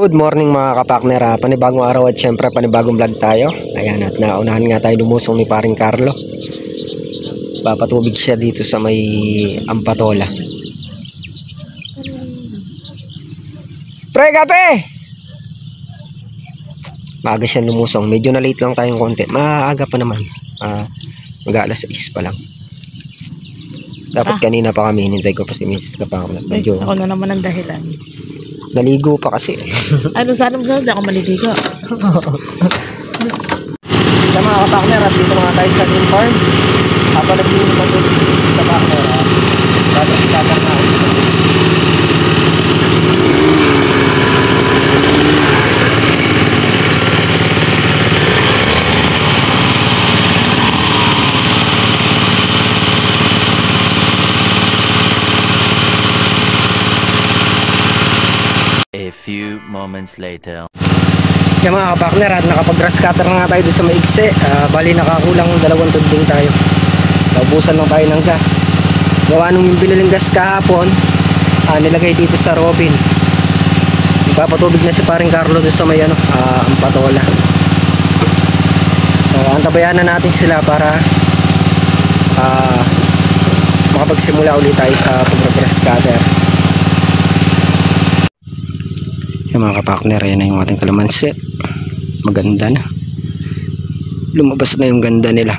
Good morning mga kapakner, panibagong araw at syempre panibagong vlog tayo. Ayan, at naunahan nga tayo lumusong ni paring Carlo. Papatubig siya dito sa may Ampatola. Pre, kape! Maaga siya lumusong, medyo na late lang tayong konti. Maaga pa naman, mag-alas 6 pa lang. Dapat kanina pa kami, hinintay ko pa si Mrs. Kapakner. Medyo ako na naman ang dahilan. Naligo pa kasi. Ano sana mo hindi ako maliligo. Sa mga kapakner, at dito mga tayo sa Green Farm. Palagin mo ito sa kapakner. Dapat itatar na ako. A few moments later. Kaya mga kapakner, at nakapag-grass cutter na nga tayo doon sa maigse. Bali nakakulang 2 tubing tayo. Naubusan lang tayo ng gas. Gawa nung biniling gas kahapon, nilagay dito sa Robin. Ipapatubig na si paring Carlo doon sa may Ampatola. Antabayan na natin sila para makapagsimula ulit tayo sa pag-grass cutter. Yung mga kapakner, yan na yung ating kalamansi. Maganda na. Lumabas na yung ganda nila.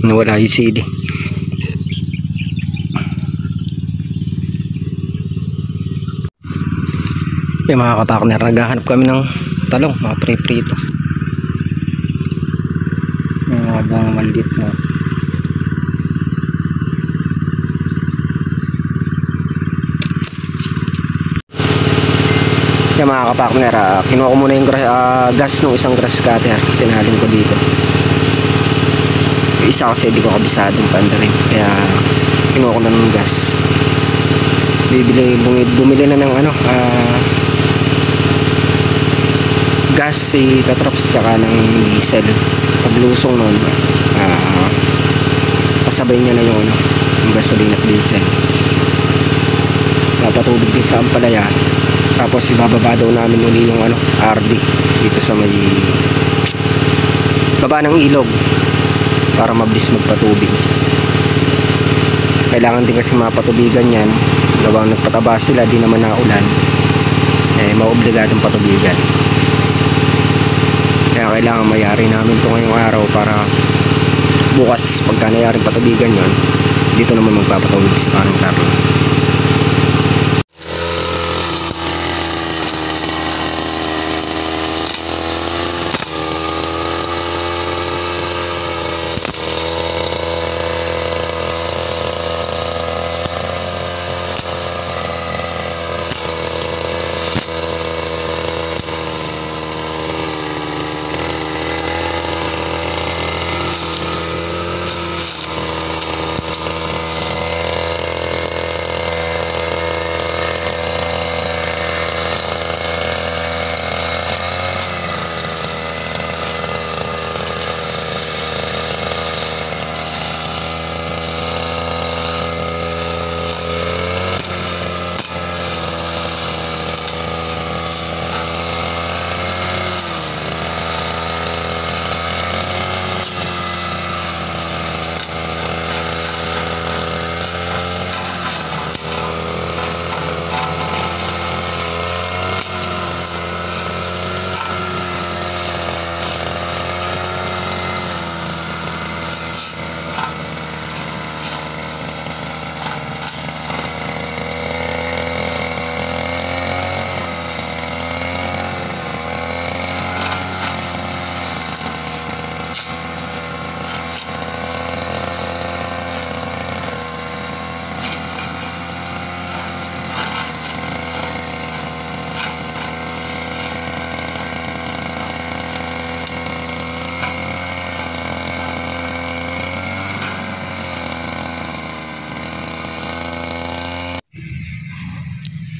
Nawala yung CD. Yung mga kapakner, naghahanap kami ng talong, mga pre-prito. Yung mga buong maliit na. Yung mga kapakner, kinuha ko muna yung gas ng isang grass cutter. Sinalin ko dito. Yung isa kasi di ko kabisadong panda rin, kaya kinuha ko na ng gas. Bumili na ng gas si Tatrops tsaka ng diesel. Paglusong nun, kasabay niya na yung gasolina at diesel. Papatubig din sa ampalaya. Tapos ibababa daw namin uli yung RD dito sa may baba ng ilog para mabilis magpatubig. Kailangan din kasi mapatubigan yan. Gawang nagpataba sila, di naman naulan, maobligadong patubigan. Kaya kailangan mayari namin ito ngayong araw para bukas pagka nayaring patubigan yon, dito naman magpapatubig si parang Carlo.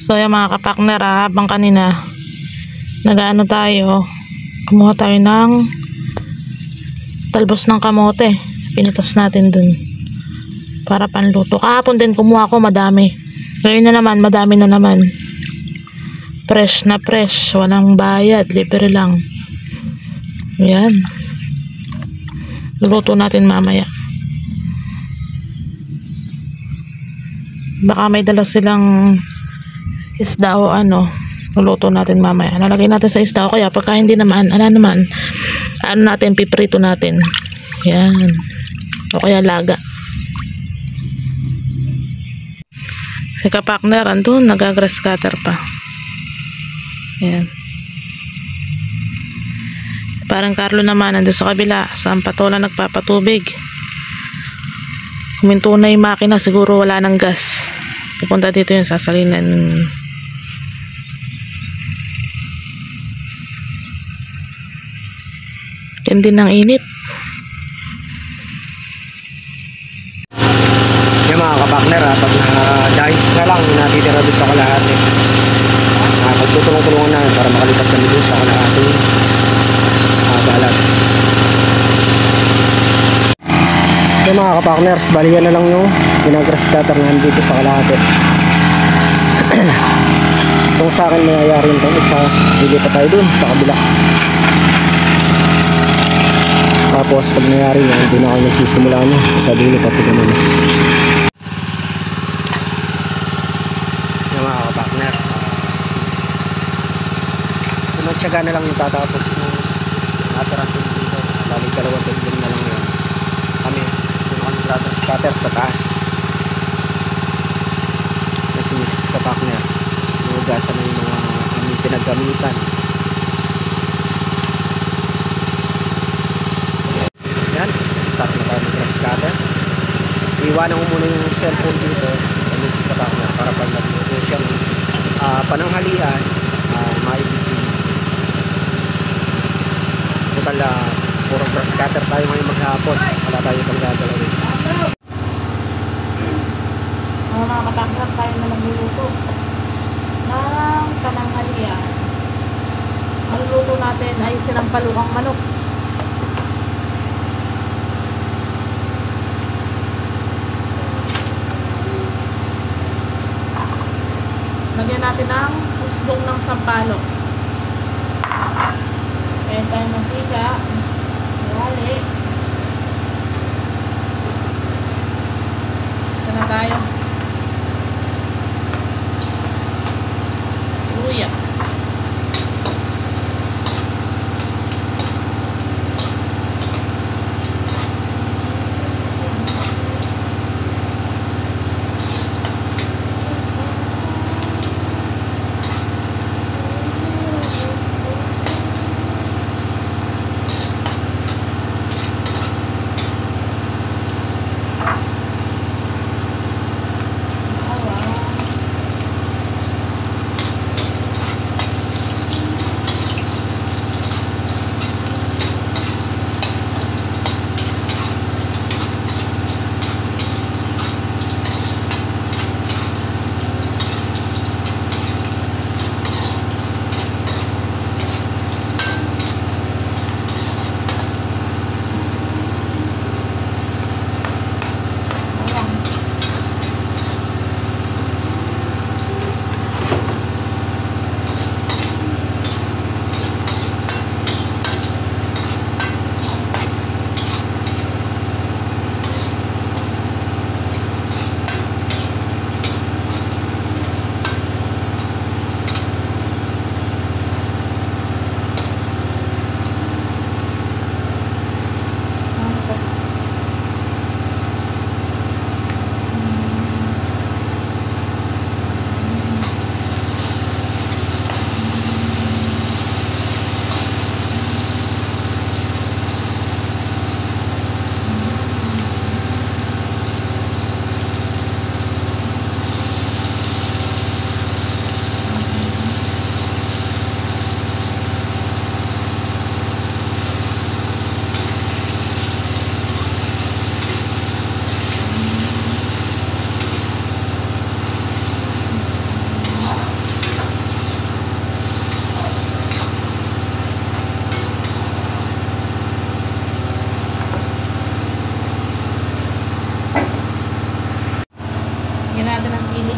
So yung mga kapakner, habang kanina nag-ano tayo, kumuha tayo ng talbos ng kamote, pinitas natin dun para panluto. Kahapon din kumuha ko, madami. Ngayon na naman, madami na naman. Fresh na fresh. Walang bayad. Libre lang. Yan. Luluto natin mamaya. Baka may dala silang isda o ano. Luluto natin mamaya. Lalagay natin sa isda o kaya pagka hindi naman, ano natin, piprito natin. Yan. O kaya laga. Si kapakner, andun, nagagrass cutter pa. Yan. Parang Carlo naman, andun sa kabila, sa patola nagpapatubig. Huminto na yung makina, siguro wala ng gas. Pupunta dito yung sasalinan. Yan din ang init. Yung mga kapakner, pag na-dice na lang yung natitira doon sa kalahati, pagtutulong-tulungan na para makalipat kami doon sa kalahati balat. Yung mga kapakners, bali yan na lang yung ginagrass cutter na dito sa kalahati. Kung sa akin mayayari itong isa, hindi pa tayo doon sa kabila. Tapos pag nangyari yan, hindi na ako nagsisimula na sa dulo pati naman. Yung mga kapakner, sunod-tsaga na lang yung tatapos ng natirang dito. Bali 2 tubig na lang yun. Kami, doon ako nag-scatter sa taas. Kasi Miss Kapakner, nugasan na yung mga aming pinaggamitan. Yan, start na tayo mag-grass cutter. Iwanan ko muna yung cellphone dito sa Miss Kapakner para pag nagluto siyang pananghalian, maibigin. Total puro grass cutter tayo ngayon maghapon, wala tayo itong gagalawin. Mga kapakner, tayo na magluluto ng pananghalian. Ang luto natin ay sinampalukang manok. Lagyan natin ng usbong ng sampalok. Kaya tayo mantika, wali. Sana tayo. Luya. Lagyan natin ng sili.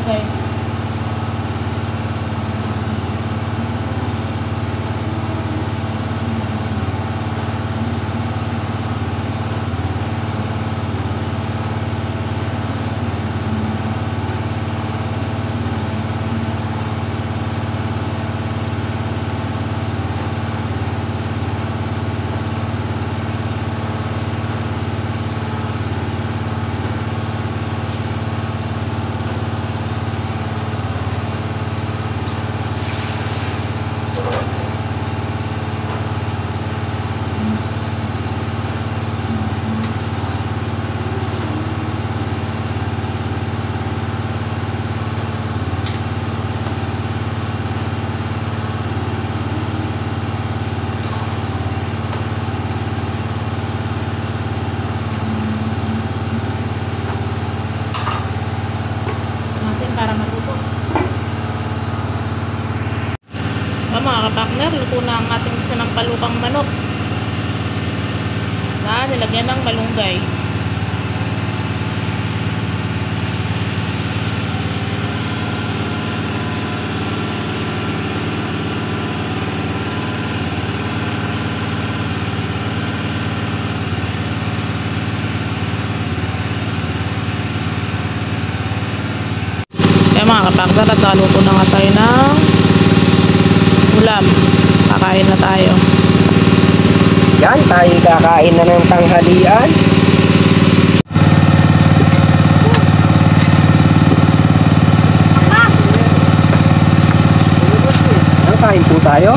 malunggay. Para maluto. Mga kapakner, luto na ang ating sinampalukang manok na nilagyan ng malunggay. Mga kapakner, at naluto na nga tayo ng ulam. Kakain na tayo. Yan, tayo kakain na ng tanghalian. Kain po tayo.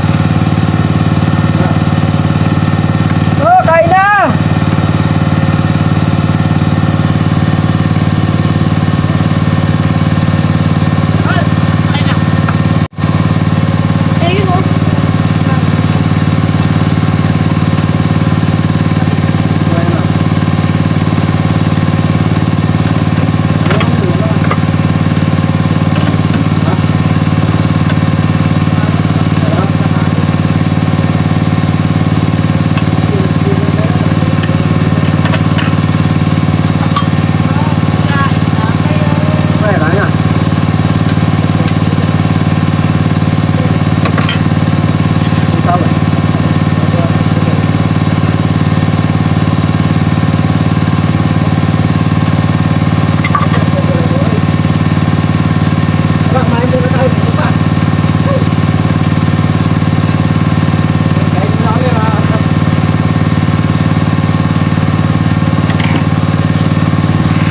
Oh, kain na!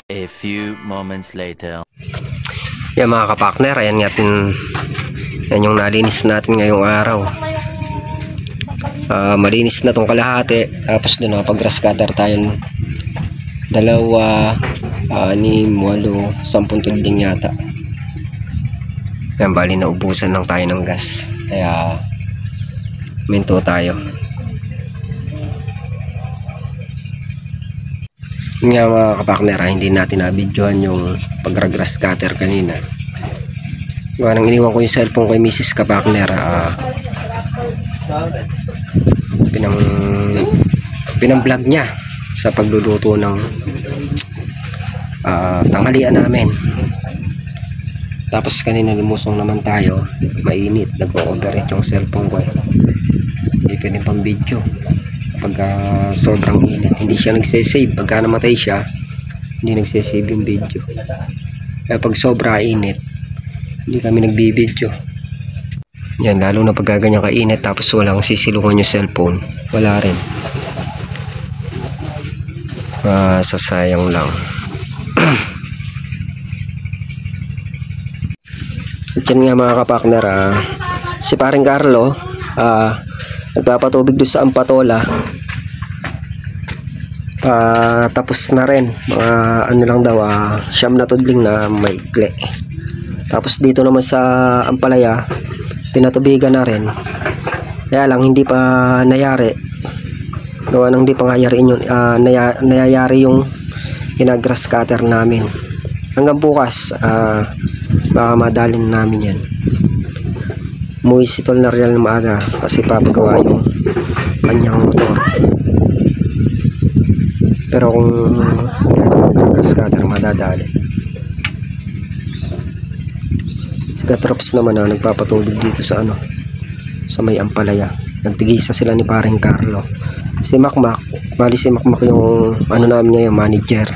A few moments later. Yan mga kapakner, ayan natin, yan yung nalinis natin ngayong araw. Malinis na tong kalahati. Tapos doon nakapag-grass cutter tayo 2, 6, 8, 10 tudling yata. Yan, bali naubusan lang tayo ng gas, kaya minto tayo. Nga mga kapakner, hindi natin nabidyohan yung pag-grass cutter kanina. Gawa nang iniwan ko yung cellphone kay Mrs. Kapakner. Pinang-vlog niya sa pagluluto ng tanghalian namin. Tapos kanina lumusong naman tayo, mainit, nag-overheat yung cellphone ko. Hindi pwede pang video pagka sobrang init. Hindi siya nagsasave. Pagka namatay siya, hindi nagsasave yung video. Kaya pag sobra init, hindi kami nagbibideo. Yan, lalo na pagka ganyan kainit tapos walang sisilungan yung cellphone, wala rin. Sasayang lang. At yan nga mga kapakner, si paring Carlo nagpapatubig doon sa Ampatola. Tapos na rin, mga ano lang daw, 9 na tudling na maikli. Tapos dito naman sa Ampalaya, tinatubigan na rin. Kaya lang hindi pa nayari. Gawa nang hindi pa nayayari yung ginag-grass cutter namin. Hanggang bukas, baka madalin namin yan. Umuwi si Tol na real na maaga kasi papagawa yung kanyang motor. Pero kung ito mag-grass cutter, madadali. Katrops naman na nagpapatubig dito sa ano, sa may Ampalaya. Nagtigisa sila ni paring Carlo. Si Makmak, bali si Makmak yung ano namin ngayon, manager.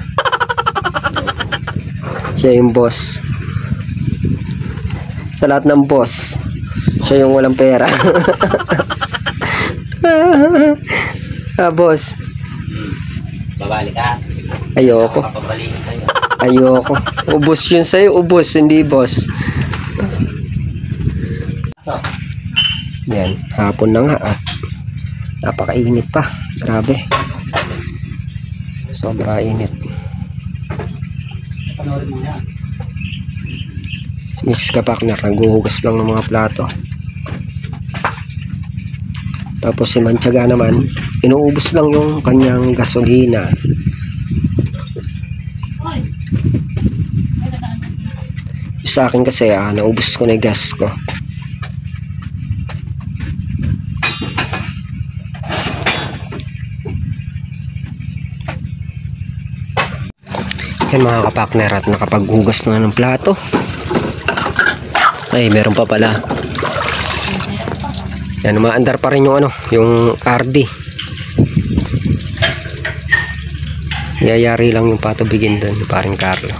Siya yung boss. Sa lahat ng boss, siya yung walang pera. Boss. Babalik ka. Ayoko. Papabalikin sa'yo. Ayoko. Ubos yun sa'yo. Ubos, hindi boss. Yan. Hapon na nga at napakainit pa. Grabe. Sobra init. Si Mrs. Kapakner naghuhugas lang ng mga plato. Tapos si Mantiaga naman, inuubos lang yung kanyang gasolina. Sa akin kasi naubos ko na yung gas ko. Yan mga kapakner, at nakapaghugas na ng plato. Ay, meron pa pala. Yan, umaandar pa rin yung ano, yung RD. Yayari lang yung patubigin doon, paring Carlo.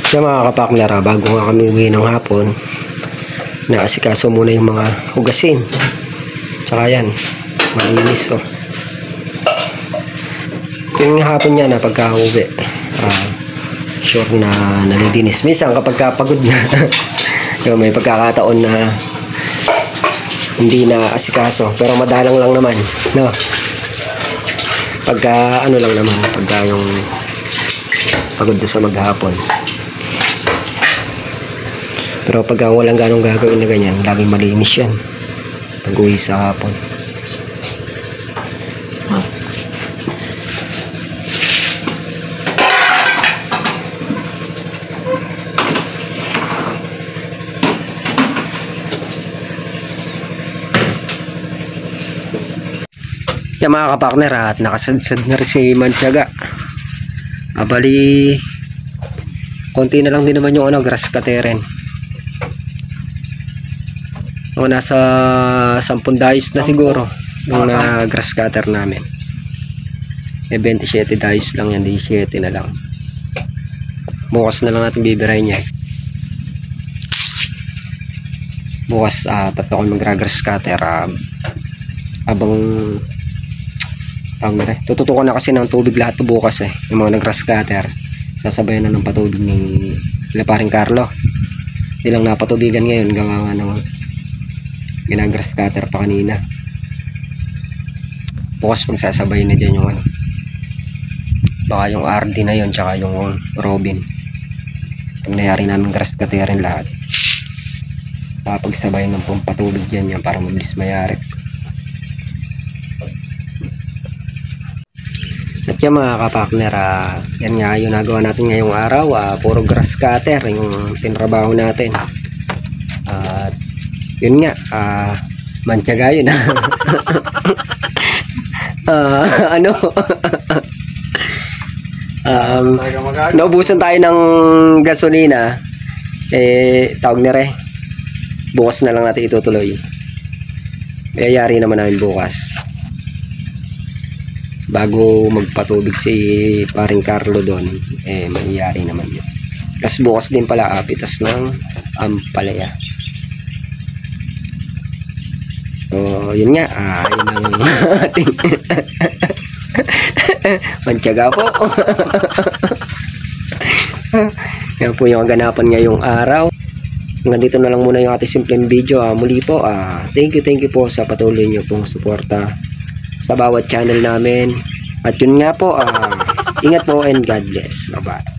Yan mga kapakner, bago nga kami uwi ng hapon, naasikaso muna yung mga hugasin. Tsaka yan, malinis oh. Yung hapon niya na pagka-uwi, sure na nalilinis. Minsan kapag pagod na, yung may pagkakataon na hindi na asikaso, pero madalang lang naman, no? Pagka ano lang naman, pagka yung pagod na sa maghapon. Pero pagka walang ganong gagawin na ganyan, laging malinis yan pag-uwi sa hapon. Yan mga kapakner, at nakasadsad na rin si Mantiaga. Bali konti na lang din naman yung ano, grass cutter. Nasa 10 dayos na siguro yung grass cutter namin. 27 dayos lang yan, 17 na lang. Bukas na lang natin bibirahin niya. Bukas tatlo ko mag-grass cutter habang tututukan na kasi ng tubig lahat to bukas yung mga nag-grass cutter. Sasabayan na ng patubig ni paring Carlo. Hindi lang napatubigan ngayon, gawa nga ng ginag-grass cutter pa kanina. Bukas magsasabayin na dyan yung ano, baka yung RD na yun tsaka yung Robin. Pag nayari namin grass cutterin lahat, pagsabayin ng patubig dyan yan para mabilis mayari. At yung mga kapakner, yan nga yung nagawa natin ngayong araw. Puro grass cutter yung tinrabaho natin. At yun nga, Mantiaga yun. Ano? Naubusan tayo ng gasolina. Tawag na rin, bukas na lang natin itutuloy. Mayayari naman namin bukas bago magpatubig si paring Carlo doon. Mayayari naman yun. Tapos bukas din pala pitas ng Ampalaya. So yun nga, yun ang ating Mantiaga po. Yan po yung ganapan ngayong araw. Hanggang dito na lang muna yung ating simpleng video. Muli po, thank you po sa patuloy nyo pong suporta sa bawat channel namin. At yun nga po, ingat po and God bless. Bye bye.